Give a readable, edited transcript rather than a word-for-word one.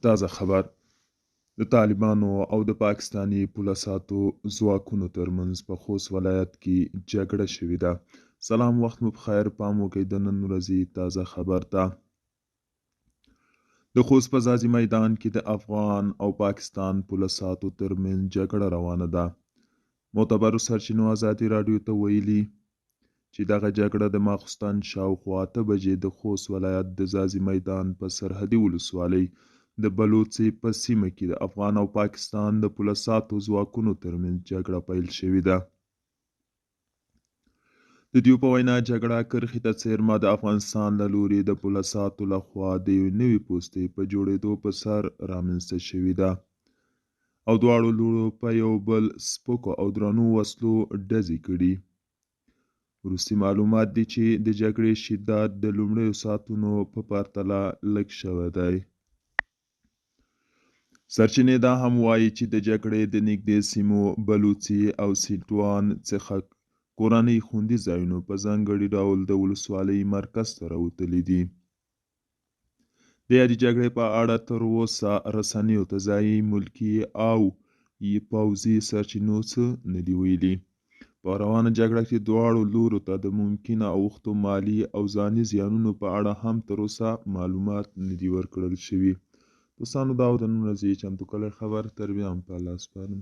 تازه خبر د طالبانو او د پاکستاني پوله ساتو ځواکونو ترمنځ په خوست ولایت کې جګړه شوې ده. سلام، وخت مو بخیر. پام وکړئ د نن ورځې تازه خبر ته. د خوست په ځاځي میدان کې د افغان او پاکستان پوله ساتو ترمنځ جګړه روانه ده. معتبرو سرچینو ازادي راډیو ته ویلي چې دغه جګړه د ماخوستن شاوخوا 8 بجې د خوست ولایت د ځاځي میدان په سرحدي ولسوالۍ د بلوڅې په سیمه کې د افغان او پاکستان د پوله ساتو ځواکونو ترمنځ جګړه پیل شوې ده. د دوی په وینا جګړه کرښې ته څیرمه د افغانستان له لوري د پوله ساتو لخوا د یوې نوې پوستې په جوړېدو په سر رامنځته شوې ده او دواړو لورو په یو بل سپکو او درنو وسلو ډزې کړي. وروستي معلومات دي چې د جګړې شدت د لومړیو ساعتونو په پرتله لږ شوی دی. سرچینې دا هم وایي چې د جګړې د نږدې سیمو بلوڅي او سیټوان څخه کورنۍ خوندي ځایونو په ځانګړي ډول د ولسوالۍ مرکز ته راوتلي دي. د یادې جګړې په اړه تر اوسه رسنیو ته ځایي، ملکي او پوځي سرچینو څه نه دي ویلي. په روانه جګړه کې دواړو لورو ته د ممکنه اوښتو مالي او ځاني زیانونو په اړه هم تر اوسه معلومات نه دي ورکړل شوي. دوستانو، دا و د نن ورځې چمتو کړی خبر. تر بیا هم په الله سپارم.